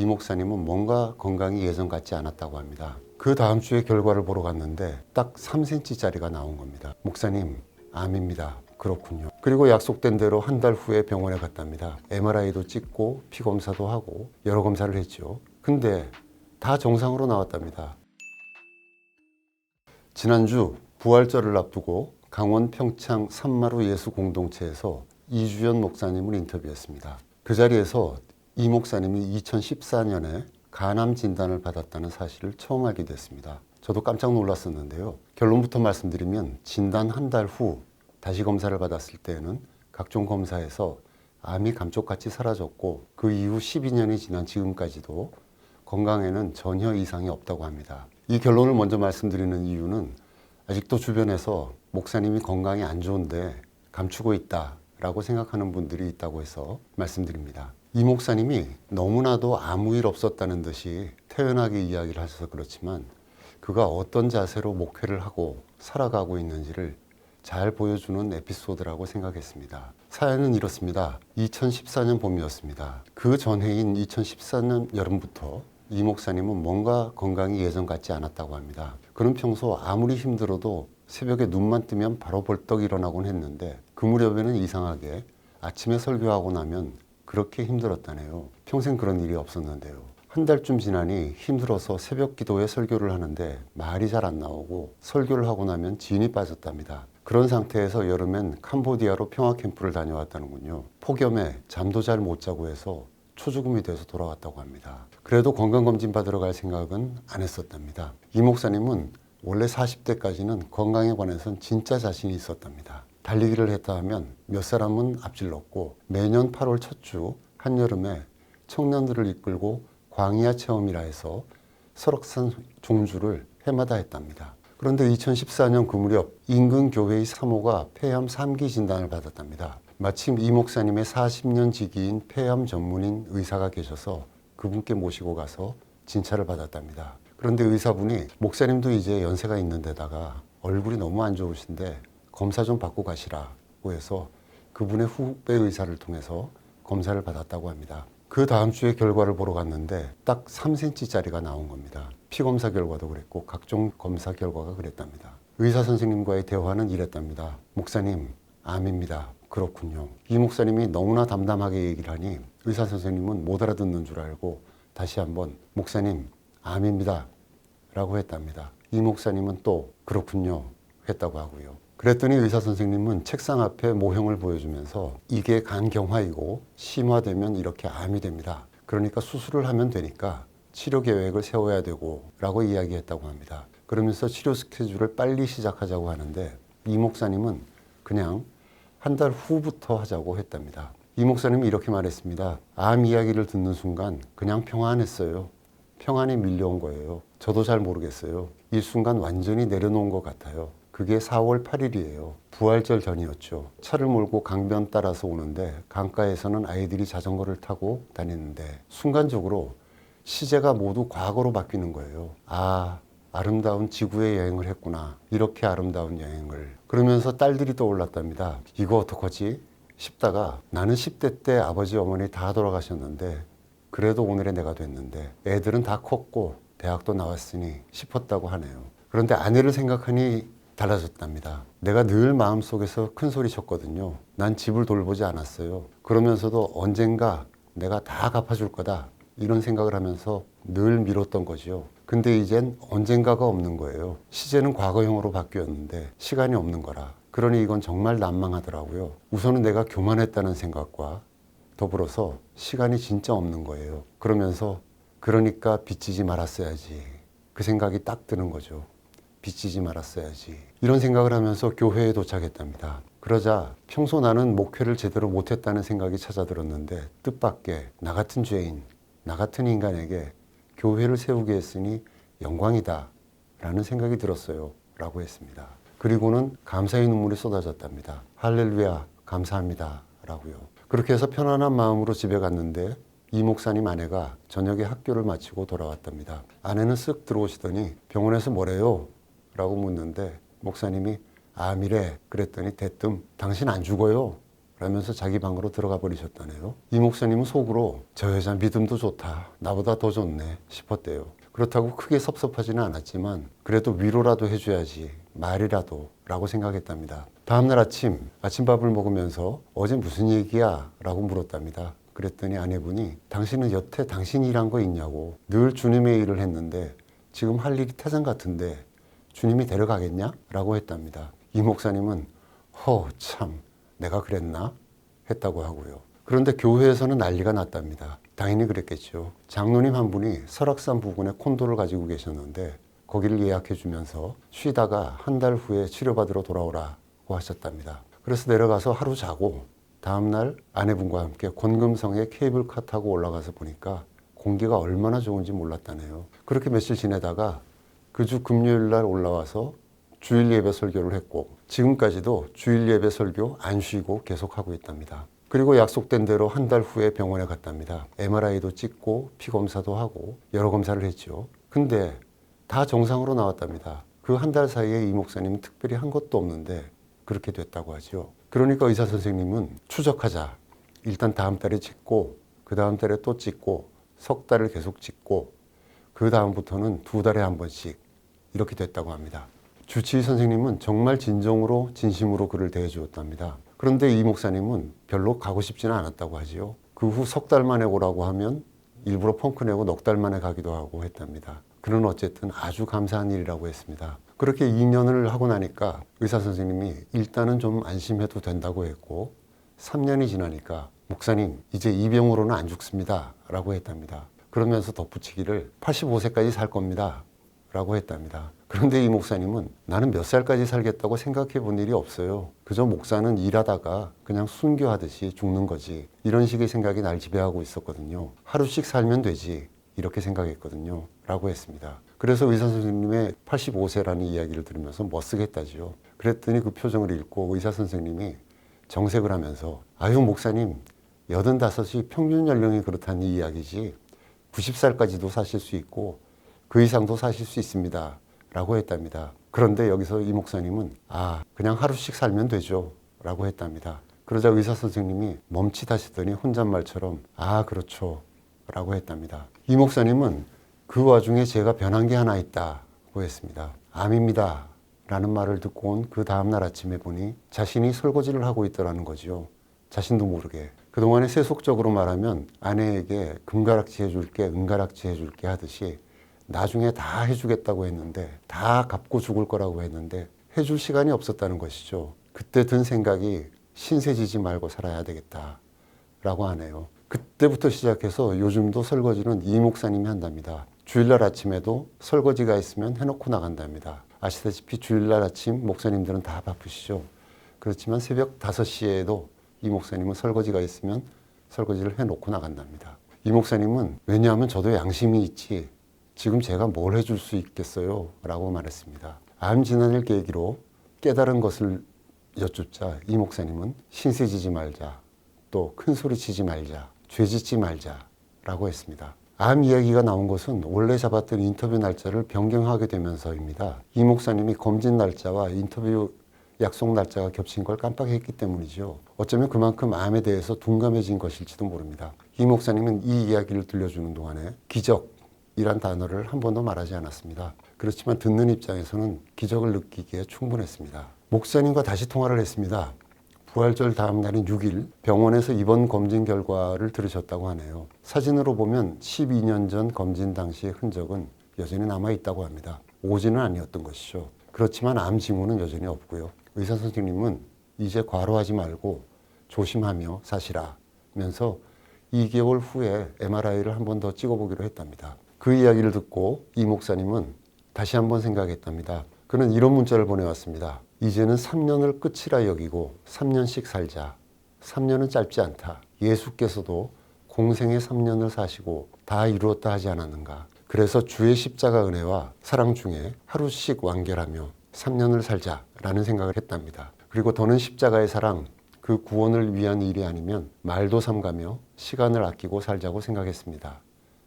이 목사님은 뭔가 건강이 예전 같지 않았다고 합니다. 그 다음 주에 결과를 보러 갔는데 딱 3cm짜리가 나온 겁니다. 목사님, 암입니다. 그렇군요. 그리고 약속된 대로 한 달 후에 병원에 갔답니다. MRI도 찍고 피 검사도 하고 여러 검사를 했죠. 근데 다 정상으로 나왔답니다. 지난주 부활절을 앞두고 강원 평창 산마루 예수 공동체에서 이주연 목사님을 인터뷰했습니다. 그 자리에서 이 목사님이 2014년에 간암 진단을 받았다는 사실을 처음 알게 됐습니다. 저도 깜짝 놀랐었는데요. 결론부터 말씀드리면 진단 한 달 후 다시 검사를 받았을 때에는 각종 검사에서 암이 감쪽같이 사라졌고 그 이후 12년이 지난 지금까지도 건강에는 전혀 이상이 없다고 합니다. 이 결론을 먼저 말씀드리는 이유는 아직도 주변에서 목사님이 건강이 안 좋은데 감추고 있다라고 생각하는 분들이 있다고 해서 말씀드립니다. 이 목사님이 너무나도 아무 일 없었다는 듯이 태연하게 이야기를 하셔서 그렇지만 그가 어떤 자세로 목회를 하고 살아가고 있는지를 잘 보여주는 에피소드라고 생각했습니다. 사연은 이렇습니다. 2014년 봄이었습니다. 그 전해인 2014년 여름부터 이 목사님은 뭔가 건강이 예전 같지 않았다고 합니다. 그는 평소 아무리 힘들어도 새벽에 눈만 뜨면 바로 벌떡 일어나곤 했는데 그 무렵에는 이상하게 아침에 설교하고 나면 그렇게 힘들었다네요. 평생 그런 일이 없었는데요. 한 달쯤 지나니 힘들어서 새벽 기도에 설교를 하는데 말이 잘 안 나오고 설교를 하고 나면 진이 빠졌답니다. 그런 상태에서 여름엔 캄보디아로 평화 캠프를 다녀왔다는군요. 폭염에 잠도 잘 못 자고 해서 초죽음이 돼서 돌아왔다고 합니다. 그래도 건강검진 받으러 갈 생각은 안 했었답니다. 이 목사님은 원래 40대까지는 건강에 관해서는 진짜 자신이 있었답니다. 달리기를 했다 하면 몇 사람은 앞질렀고 매년 8월 첫 주 한여름에 청년들을 이끌고 광야 체험이라 해서 설악산 종주를 해마다 했답니다. 그런데 2014년 그 무렵 인근 교회의 사모가 폐암 3기 진단을 받았답니다. 마침 이 목사님의 40년 지기인 폐암 전문인 의사가 계셔서 그분께 모시고 가서 진찰을 받았답니다. 그런데 의사분이 목사님도 이제 연세가 있는 데다가 얼굴이 너무 안 좋으신데 검사 좀 받고 가시라고 해서 그분의 후배 의사를 통해서 검사를 받았다고 합니다. 그 다음 주에 결과를 보러 갔는데 딱 3cm짜리가 나온 겁니다. 피검사 결과도 그랬고 각종 검사 결과가 그랬답니다. 의사 선생님과의 대화는 이랬답니다. 목사님, 암입니다. 그렇군요. 이 목사님이 너무나 담담하게 얘기를 하니 의사 선생님은 못 알아듣는 줄 알고 다시 한번 목사님, 암입니다. 라고 했답니다. 이 목사님은 또 그렇군요. 했다고 하고요. 그랬더니 의사 선생님은 책상 앞에 모형을 보여주면서 이게 간경화이고 심화되면 이렇게 암이 됩니다. 그러니까 수술을 하면 되니까 치료 계획을 세워야 되고 라고 이야기했다고 합니다. 그러면서 치료 스케줄을 빨리 시작하자고 하는데 이 목사님은 그냥 한 달 후부터 하자고 했답니다. 이 목사님이 이렇게 말했습니다. 암 이야기를 듣는 순간 그냥 평안했어요. 평안이 밀려온 거예요. 저도 잘 모르겠어요. 이 순간 완전히 내려놓은 것 같아요. 그게 4월 8일이에요. 부활절 전이었죠. 차를 몰고 강변 따라서 오는데 강가에서는 아이들이 자전거를 타고 다니는데 순간적으로 시제가 모두 과거로 바뀌는 거예요. 아, 아름다운 지구의 여행을 했구나. 이렇게 아름다운 여행을. 그러면서 딸들이 떠올랐답니다. 이거 어떡하지? 싶다가 나는 10대 때 아버지 어머니 다 돌아가셨는데 그래도 오늘의 내가 됐는데 애들은 다 컸고 대학도 나왔으니 싶었다고 하네요. 그런데 아내를 생각하니 달라졌답니다. 내가 늘 마음속에서 큰 소리 쳤거든요. 난 집을 돌보지 않았어요. 그러면서도 언젠가 내가 다 갚아줄 거다. 이런 생각을 하면서 늘 미뤘던 거죠. 근데 이젠 언젠가가 없는 거예요. 시제는 과거형으로 바뀌었는데 시간이 없는 거라. 그러니 이건 정말 난망하더라고요. 우선은 내가 교만했다는 생각과 더불어서 시간이 진짜 없는 거예요. 그러면서 그러니까 빚지지 말았어야지. 그 생각이 딱 드는 거죠. 빚지지 말았어야지. 이런 생각을 하면서 교회에 도착했답니다. 그러자 평소 나는 목회를 제대로 못했다는 생각이 찾아들었는데 뜻밖의 나 같은 죄인, 나 같은 인간에게 교회를 세우게 했으니 영광이다 라는 생각이 들었어요 라고 했습니다. 그리고는 감사의 눈물이 쏟아졌답니다. 할렐루야 감사합니다 라고요. 그렇게 해서 편안한 마음으로 집에 갔는데 이 목사님 아내가 저녁에 학교를 마치고 돌아왔답니다. 아내는 쓱 들어오시더니 병원에서 뭐래요? 라고 묻는데 목사님이 암이래. 그랬더니 대뜸 당신 안 죽어요? 라면서 자기 방으로 들어가 버리셨다네요. 이 목사님은 속으로 저 여자 믿음도 좋다, 나보다 더 좋네 싶었대요. 그렇다고 크게 섭섭하지는 않았지만 그래도 위로라도 해줘야지, 말이라도 라고 생각했답니다. 다음날 아침밥을 먹으면서 어제 무슨 얘기야? 라고 물었답니다. 그랬더니 아내분이 당신은 여태 당신이 일한 거 있냐고, 늘 주님의 일을 했는데 지금 할 일이 태산 같은데 주님이 데려가겠냐? 라고 했답니다. 이 목사님은 참 내가 그랬나? 했다고 하고요. 그런데 교회에서는 난리가 났답니다. 당연히 그랬겠죠. 장로님 한 분이 설악산 부근에 콘도를 가지고 계셨는데 거기를 예약해 주면서 쉬다가 한 달 후에 치료받으러 돌아오라고 하셨답니다. 그래서 내려가서 하루 자고 다음날 아내분과 함께 권금성에 케이블카 타고 올라가서 보니까 공기가 얼마나 좋은지 몰랐다네요. 그렇게 며칠 지내다가 그 주 금요일 날 올라와서 주일 예배 설교를 했고 지금까지도 주일 예배 설교 안 쉬고 계속하고 있답니다. 그리고 약속된 대로 한 달 후에 병원에 갔답니다. MRI도 찍고 피검사도 하고 여러 검사를 했죠. 근데 다 정상으로 나왔답니다. 그 한 달 사이에 이 목사님은 특별히 한 것도 없는데 그렇게 됐다고 하죠. 그러니까 의사 선생님은 추적하자. 일단 다음 달에 찍고 그 다음 달에 또 찍고 석 달을 계속 찍고 그 다음부터는 두 달에 한 번씩 이렇게 됐다고 합니다. 주치의 선생님은 정말 진정으로 진심으로 그를 대해 주었답니다. 그런데 이 목사님은 별로 가고 싶지는 않았다고 하지요. 그 후 석 달 만에 오라고 하면 일부러 펑크 내고 넉 달 만에 가기도 하고 했답니다. 그는 어쨌든 아주 감사한 일이라고 했습니다. 그렇게 2년을 하고 나니까 의사 선생님이 일단은 좀 안심해도 된다고 했고 3년이 지나니까 목사님 이제 이 병으로는 안 죽습니다 라고 했답니다. 그러면서 덧붙이기를 85세까지 살 겁니다 라고 했답니다. 그런데 이 목사님은 나는 몇 살까지 살겠다고 생각해 본 일이 없어요. 그저 목사는 일하다가 그냥 순교하듯이 죽는 거지, 이런 식의 생각이 날 지배하고 있었거든요. 하루씩 살면 되지 이렇게 생각했거든요 라고 했습니다. 그래서 의사 선생님의 85세라는 이야기를 들으면서 멋쓰겠다지요. 그랬더니 그 표정을 읽고 의사 선생님이 정색을 하면서 아유 목사님 85이 평균 연령이 그렇다는 이야기지 90살까지도 사실 수 있고 그 이상도 사실 수 있습니다 라고 했답니다. 그런데 여기서 이 목사님은 그냥 하루씩 살면 되죠 라고 했답니다. 그러자 의사 선생님이 멈칫하시더니 혼잣말처럼 그렇죠 라고 했답니다. 이 목사님은 그 와중에 제가 변한 게 하나 있다고 했습니다. 암입니다 라는 말을 듣고 온 그 다음날 아침에 보니 자신이 설거지를 하고 있더라는 거죠. 자신도 모르게. 그동안에 세속적으로 말하면 아내에게 금가락지 해줄게, 은가락지 해줄게 하듯이 나중에 다 해주겠다고 했는데, 다 갚고 죽을 거라고 했는데 해줄 시간이 없었다는 것이죠. 그때 든 생각이 신세지지 말고 살아야 되겠다 라고 하네요. 그때부터 시작해서 요즘도 설거지는 이 목사님이 한답니다. 주일날 아침에도 설거지가 있으면 해놓고 나간답니다. 아시다시피 주일날 아침 목사님들은 다 바쁘시죠. 그렇지만 새벽 5시에도 이 목사님은 설거지가 있으면 설거지를 해놓고 나간답니다. 이 목사님은 왜냐하면 저도 양심이 있지 지금 제가 뭘 해줄 수 있겠어요 라고 말했습니다. 암 진단을 계기로 깨달은 것을 여쭙자 이 목사님은 신세지지 말자, 또 큰소리 치지 말자, 죄짓지 말자 라고 했습니다. 암 이야기가 나온 것은 원래 잡았던 인터뷰 날짜를 변경하게 되면서입니다. 이 목사님이 검진 날짜와 인터뷰 약속 날짜가 겹친 걸 깜빡했기 때문이죠. 어쩌면 그만큼 암에 대해서 둔감해진 것일지도 모릅니다. 이 목사님은 이 이야기를 들려주는 동안에 기적이란 단어를 한 번도 말하지 않았습니다. 그렇지만 듣는 입장에서는 기적을 느끼기에 충분했습니다. 목사님과 다시 통화를 했습니다. 부활절 다음 날인 6일 병원에서 입원 검진 결과를 들으셨다고 하네요. 사진으로 보면 12년 전 검진 당시의 흔적은 여전히 남아있다고 합니다. 오진은 아니었던 것이죠. 그렇지만 암 징후는 여전히 없고요. 의사 선생님은 이제 과로하지 말고 조심하며 사시라면서 2개월 후에 MRI를 한 번 더 찍어보기로 했답니다. 그 이야기를 듣고 이 목사님은 다시 한번 생각했답니다. 그는 이런 문자를 보내왔습니다. 이제는 3년을 끝이라 여기고 3년씩 살자. 3년은 짧지 않다. 예수께서도 공생의 3년을 사시고 다 이루었다 하지 않았는가. 그래서 주의 십자가 은혜와 사랑 중에 하루씩 완결하며 3년을 살자라는 생각을 했답니다. 그리고 더는 십자가의 사랑, 그 구원을 위한 일이 아니면 말도 삼가며 시간을 아끼고 살자고 생각했습니다.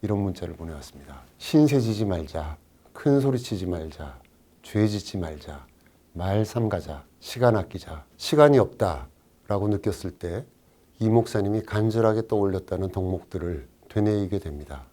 이런 문자를 보내왔습니다. 신세지지 말자, 큰 소리치지 말자, 죄 짓지 말자, 말 삼가자, 시간 아끼자. 시간이 없다 라고 느꼈을 때 이 목사님이 간절하게 떠올렸다는 덕목들을 되뇌이게 됩니다.